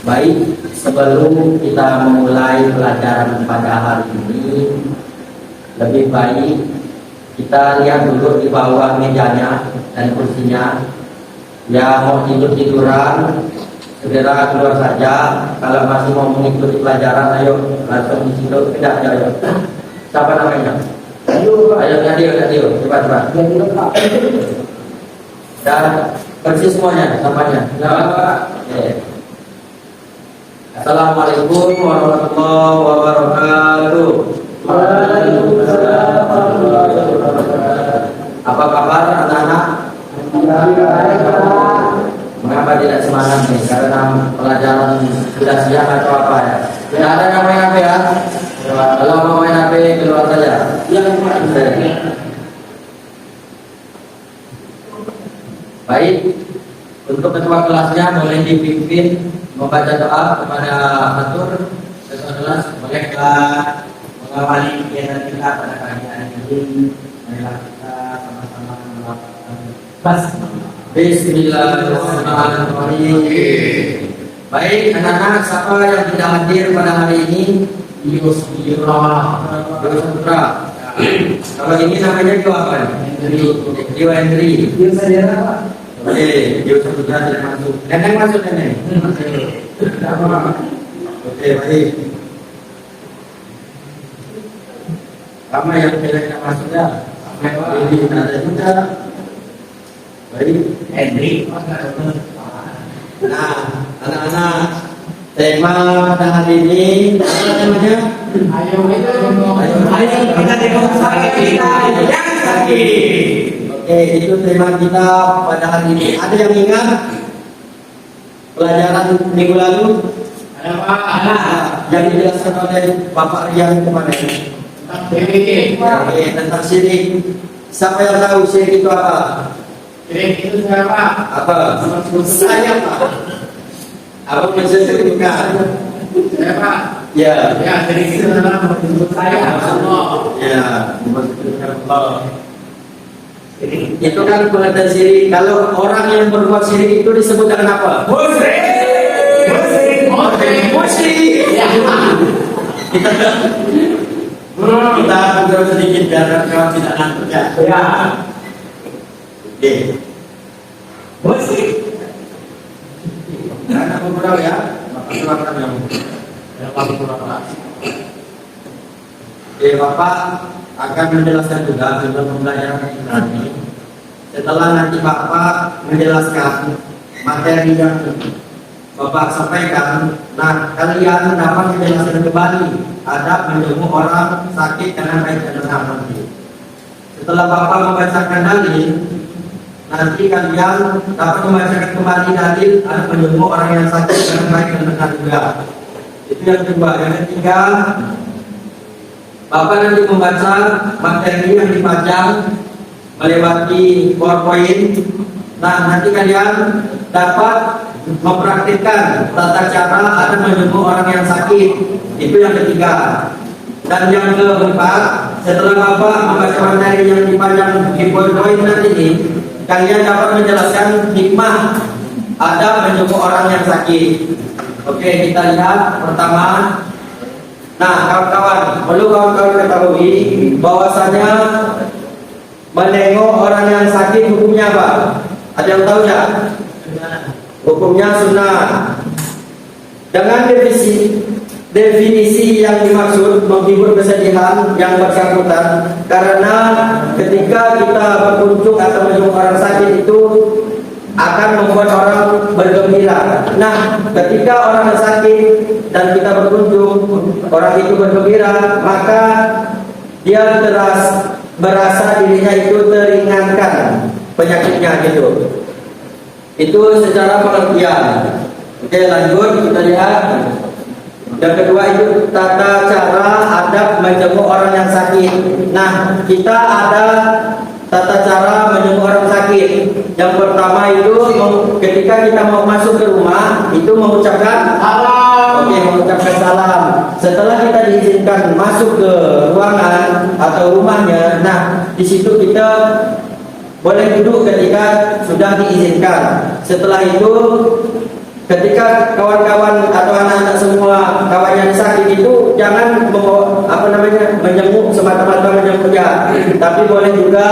Baik, sebelum kita memulai pelajaran pada hari ini, lebih baik kita lihat dulu di bawah mejanya dan kursinya. Yang mau tiduran segera keluar saja. Kalau masih mau mengikuti pelajaran, ayo langsung tidur. Tidak, ayo. Siapa namanya? Ayo, Nadio, cepat. Dan persis semuanya, sampainya. Oke. Assalamualaikum warahmatullahi wabarakatuh. Waalaikumsalam warahmatullahi wabarakatuh. Apa kabar anak-anak? Mengapa tidak semangat nih? Karena pelajaran sudah siang atau apa ya? Tidak ada yang main HP ya? Kalau mau main HP keluar saja. Baik, untuk ketua kelasnya boleh dipimpin membaca doa kepada atur ketua kelas. Bolehkah mengawali kegiatan kita pada pagi hari ini? Marilah kita sama-sama melakukan Bismillahirrahmanirrahim. Baik anak-anak, siapa yang tidak hadir pada hari ini? Yus Putra. Kalau ini namanya Dio apa? Dio Hendri. Dio saudara Pak. Oke, Dio Putra tidak masuk. Neneng masuk Neneng. Oke, baik. Kamu yang tidak masuk ya? Ini ada juga. Baik, Hendri. Nah, anak-anak, tema pada hari ini apa namanya? Ayo kita demonstrasi kita yang sakit. Oke, itu tema kita pada hari ini. Ada yang ingat pelajaran minggu lalu? Ada Pak. Yang dijelaskan oleh Bapak Rian kemarin. Tentang syirik. Siapa yang tahu syirik itu apa? Syirik itu siapa? Apa? Saya Pak. Apa mensyirikkan? Saya Pak. Ya. Syirik itu adalah menurut saya Allah. Ya, Allah. Itu kan pengertian syirik. Kalau orang yang berbuat syirik itu disebut dengan apa? Musyrik. Kita ngobrol sedikit biar kawan tidak ngantuk ya. Ya. Oke. Musyrik. Karena ngobrol ya. Silakan yang Bapak akan menjelaskan juga sebelum pembelajaran ini. Setelah nanti Bapak menjelaskan materi yang Bapak sampaikan, nah kalian dapat menjelaskan kembali adab menjenguk orang sakit karena baik dan benar nanti. Setelah Bapak membacakan dalil, nanti kalian dapat membacakan kembali dalil adab menjenguk orang yang sakit karena baik dan benar juga. Itu yang kedua. Yang ketiga, Bapak nanti membaca materi yang dipajang melewati PowerPoint. Nah, nanti kalian dapat mempraktikkan tata cara ada menjenguk orang yang sakit. Itu yang ketiga. Dan yang keempat, setelah Bapak membaca materi yang dipajang di PowerPoint nanti ini, kalian dapat menjelaskan hikmah ada menjenguk orang yang sakit. Oke, kita lihat pertama. Nah, kawan-kawan, perlu kawan-kawan ketahui bahwasanya menengok orang yang sakit hukumnya apa? Ada yang tahu ya? Hukumnya sunnah. Dengan definisi yang dimaksud menghibur kesedihan yang bersangkutan, karena ketika kita berkunjung atau menjenguk orang sakit itu akan membuat orang bergembira. Nah, ketika orang sakit dan kita berkunjung, orang itu bergembira, maka dia merasa dirinya itu teringankan penyakitnya gitu. Itu secara pengertian. Oke, lanjut kita lihat. Yang kedua itu tata cara adab menjenguk orang yang sakit. Nah, kita ada tata cara menjenguk orang sakit. Yang pertama itu ketika kita mau masuk ke rumah itu mengucapkan salam. Oke, mengucapkan salam. Setelah kita diizinkan masuk ke ruangan atau rumahnya, nah di situ kita boleh duduk ketika sudah diizinkan. Setelah itu ketika kawan-kawan sakit itu jangan menjenguk semata-mata menjenguk ya, tapi boleh juga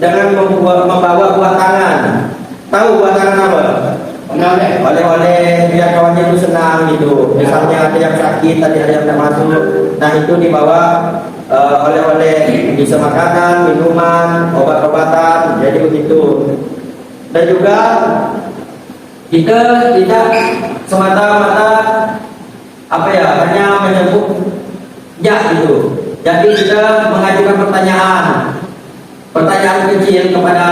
dengan membawa buah tangan. Tahu buah tangan apa? Oleh-oleh biar kawannya itu senang gitu. Misalnya ada yang sakit, ada yang tidak masuk, nah itu dibawa oleh-oleh, bisa makanan, minuman, obat-obatan, jadi begitu. Dan juga kita tidak semata-mata hanya menyebut ya gitu. Jadi kita mengajukan pertanyaan kecil kepada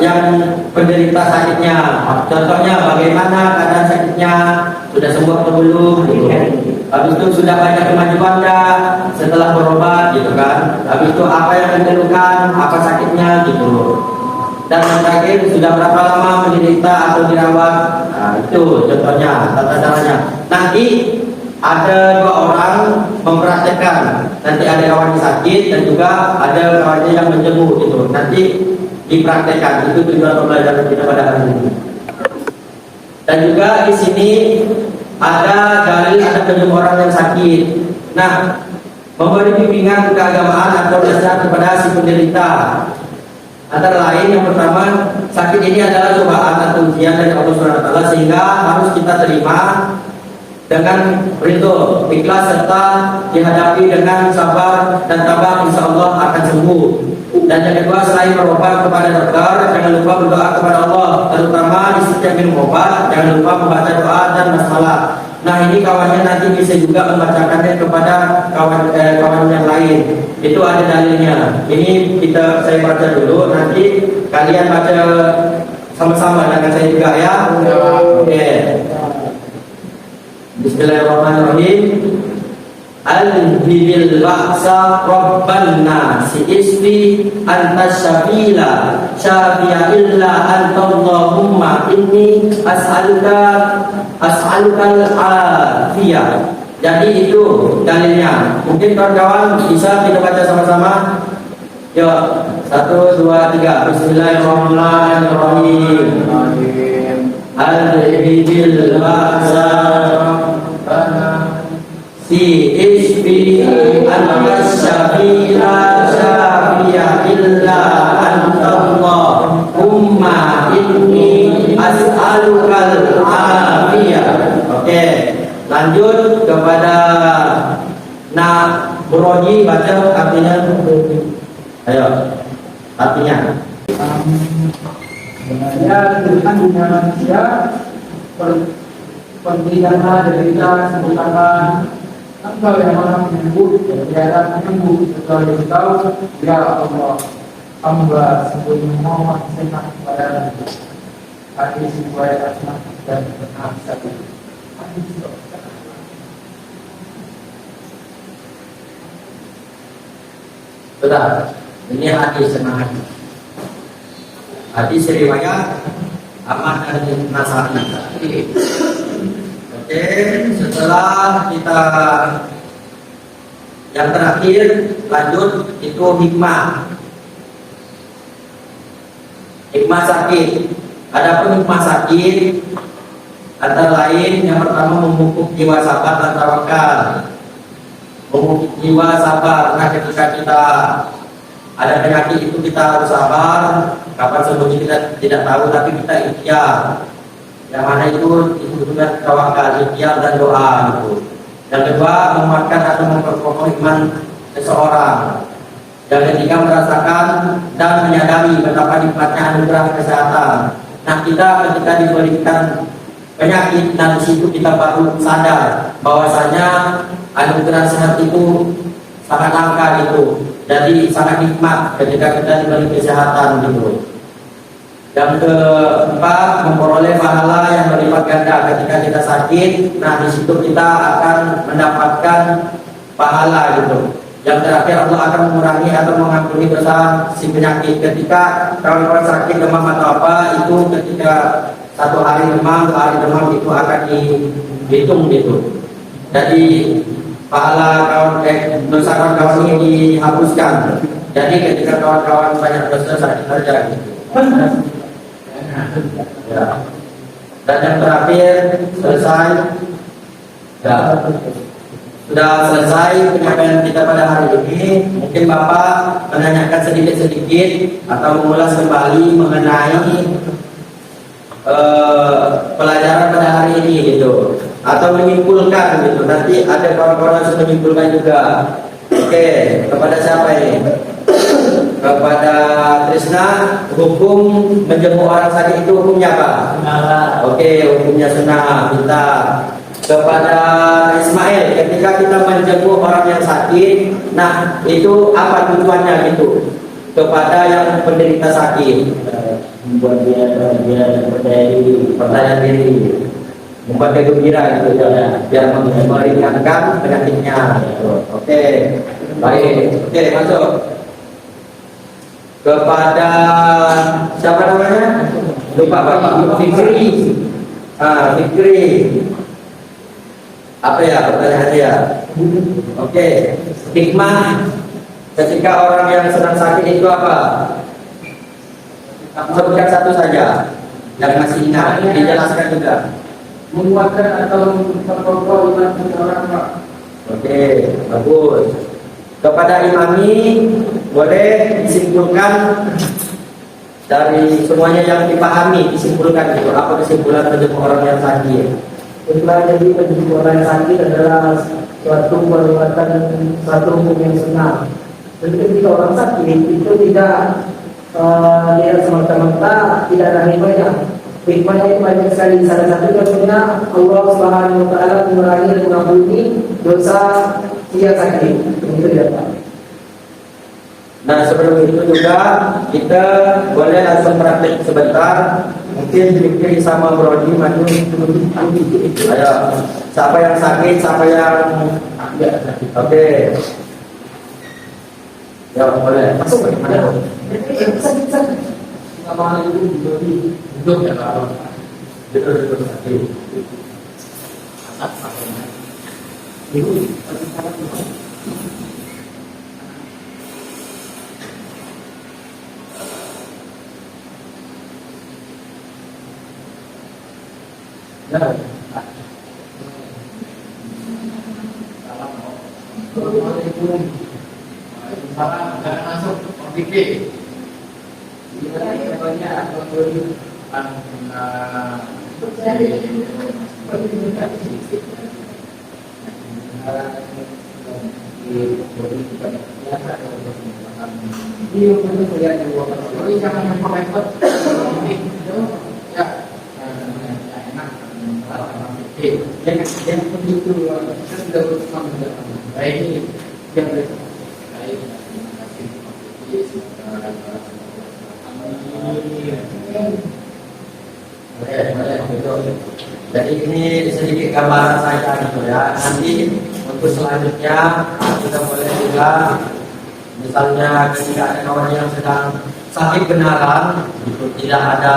yang penderita sakitnya. Contohnya bagaimana keadaan sakitnya, sudah sembuh atau belum gitu. Habis itu sudah banyak kemajuan setelah berobat gitu kan. Habis itu apa yang dikeluhkan, apa sakitnya gitu. Dan yang terakhir sudah berapa lama menderita atau dirawat. Nah, itu contohnya, tata caranya. Nanti ada 2 orang mempraktekkan. Nanti ada kawan yang sakit dan juga ada kawannya yang menjenguk gitu. Nanti dipraktekkan. Itu tujuan pembelajaran kita pada hari ini. Dan juga di sini ada dalil ada menjenguk orang yang sakit. Nah, memberi bimbingan keagamaan atau nasihat kepada si penderita. Antara lain yang pertama, sakit ini adalah cobaan atau ujian dari Allah SWT, sehingga harus kita terima dengan ridho, ikhlas serta dihadapi dengan sabar dan tabah, insya Allah akan sembuh. Dan yang kedua, selain berobat kepada dokter, jangan lupa berdoa kepada Allah, terutama di setiap minum obat, jangan lupa membaca doa dan basmalah. Nah, ini kawannya nanti bisa juga membacakannya kepada kawan yang lain. Itu ada dalilnya. Ini saya baca dulu, nanti kalian baca sama-sama dengan saya juga ya. Oke. Bismillahirrahmanirrahim. Al-Bibil Ba'sa Rabban Nasi Isfi Antas Syafila Syafi'a illa Antallahumma inni as'aluka al-afiyah. Jadi itu dalilnya. Mungkin kawan-kawan bisa kita baca sama-sama. Yuk, 1, 2, 3. Bismillahirrahmanirrahim. Al-Bibil Ba'sa Si isbi antas syafila syafi'a illa antallah umma inni as'alukal afiyah. Oke, lanjut kepada Burodi, baca artinya. Ayo, artinya. Sebenarnya Tuhan dunia manusia pendirianlah derita sebutkanlah engkau yang maha menyembuh, tiada penyembuh kecuali engkau ya Allah. Hamba sembunyi mohon senang kepada hadis riwayat Ahmad dan Hasan. Sudah, ini hadis senang. Hadis riwayat Ahmad dan Nasai. Oke, setelah kita yang terakhir lanjut itu hikmah sakit. Adapun hikmah sakit antara lain yang pertama memupuk jiwa sabar dan tawakal. Memupuk jiwa sabar karena ketika kita ada penyakit itu kita harus sabar. Kapan sembuhnya kita tidak tahu, tapi kita ikhtiar. Yang mana itu disebutkan tawakal, ikhtiar dan doa gitu. Yang kedua, menguatkan atau memperkokoh iman seseorang. Yang ketiga, merasakan dan menyadari betapa nikmatnya anugerah kesehatan. Nah, kita ketika diberikan penyakit, dan di situ kita baru sadar bahwasanya anugerah sehat itu sangat langka gitu. Jadi sangat nikmat ketika kita diberi kesehatan gitu. Yang keempat, memperoleh pahala yang berlipat ganda ketika kita sakit. Nah, di situ kita akan mendapatkan pahala gitu. Yang terakhir, Allah akan mengurangi atau mengampuni dosa si penyakit. Ketika kawan-kawan sakit demam atau apa, itu ketika 1 hari demam, 2 hari demam itu akan dihitung gitu. Jadi pahala dosa kawan-kawan ini dihapuskan. Jadi ketika kawan-kawan banyak dosa sakit saja gitu. Ya. Dan yang terakhir selesai. Ya. sudah selesai penyampaian kita pada hari ini. Mungkin Bapak menanyakan sedikit-sedikit atau mengulas kembali mengenai pelajaran pada hari ini gitu, atau menyimpulkan gitu. Nanti ada kawan-kawan yang menyimpulkan juga. Oke, kepada siapa ini? Kepada Trisna, hukum menjenguk orang sakit itu hukumnya apa? Oke, hukumnya sunnah. Kita kepada Ismail, ketika kita menjenguk orang yang sakit, nah itu apa tujuannya gitu? Kepada yang penderita sakit, membuat dia percaya diri, membuat dia gembira gitu ya, biar meringankan penyakitnya. Oke, baik. Oke, masuk kepada siapa namanya? Lupa Pak. Fikri. Fikri. Apa ya pertanyaan dia? Oke, hikmah ketika orang yang sedang sakit itu apa? Sebutkan satu saja yang masih ingat, dijelaskan juga. Menguatkan atau memperkokoh iman seseorang, Pak. Oke, bagus. Kepada imami boleh disimpulkan dari semuanya yang dipahami, disimpulkan gitu. Apa kesimpulan untuk orang yang sakit? Setelah jadi penjenguk orang yang sakit adalah suatu perbuatan, satu hukum yang sunnah. Jadi ketika orang sakit itu tidak dia semata-mata tidak ada hikmahnya. Hikmahnya itu banyak sekali. Salah satu contohnya Allah Subhanahu Wa Taala mengurangi dan mengampuni dosa dia sakit. Itu dia, Pak. Nah sebelum itu juga kita boleh langsung praktek sebentar. Mungkin Fikri sama Brody maju. Ayo, siapa yang sakit, siapa yang oke. Ya boleh. Masuk bagaimana? Sama itu duduk ya, Pak. Duduk sakit. Ibu. Assalamualaikum. Salam, jangan masuk. Fikri. Banyak yang begitu kita sudah bersama baik yang baik. Jadi ini sedikit gambaran saja gitu ya. Nanti untuk selanjutnya kita boleh juga, misalnya ketika ada kawan yang sedang sakit benaran, gitu, tidak ada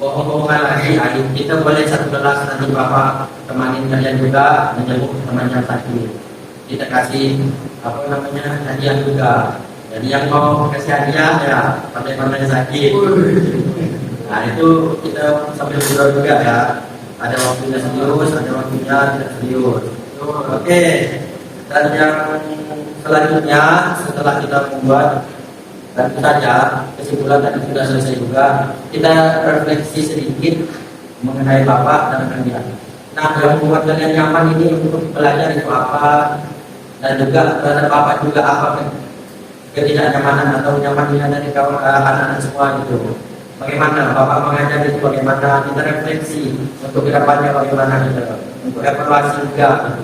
bohong-bohongan lagi, kita boleh satu kelas nanti Bapak temanin kalian juga menjenguk teman yang sakit. Kita kasih apa namanya hadiah juga. Jadi yang mau kasih hadiah ya pandai-pandai sakit. Nah itu kita sambil ngobrol juga ya. Ada waktunya serius, ada waktunya tidak serius. Oke. Dan yang selanjutnya setelah kita membuat tentu saja kesimpulan tadi sudah selesai juga, kita refleksi sedikit mengenai Bapak dan kalian. Nah yang membuat kalian nyaman ini untuk belajar itu apa, dan juga terhadap Bapak juga apa ketidaknyamanan atau nyamannya dari kawan anak-anak semua gitu. Bagaimana Bapak mengajar itu, bagaimana kita refleksi untuk kedepannya, bagaimana kita untuk evaluasi juga.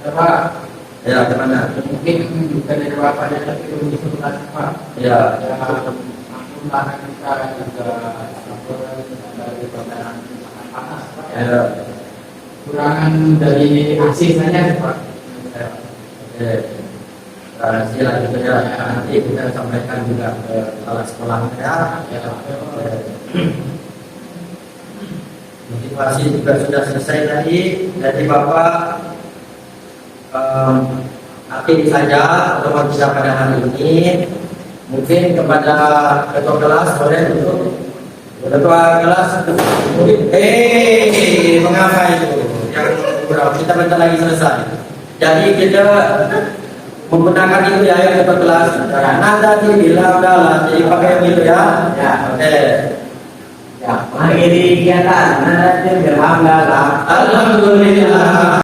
Bapak, ya gimana? mungkin bukan dari Bapak dan tapi dari sekolah Pak. Ya. Maklum tanah kita juga dari pertanyaan panas Pak. Ya. Kurangan dari asis saja Pak. Oke. Sila gitu ya. Nanti kita sampaikan juga ke kepala sekolahnya. Motivasi juga sudah selesai tadi. Jadi Bapak akhiri saja pertemuan kita pada hari ini. Mungkin kepada ketua kelas boleh untuk ketua kelas mungkin mengapa itu yang berapa kita bentar lagi selesai. Jadi kita menggunakan itu ya yang ke-14. Nada bilang dalam jadi pakai yang itu ya. Ya. Oke. Ya, mengakhiri kegiatan nada bilang dalam Alhamdulillah.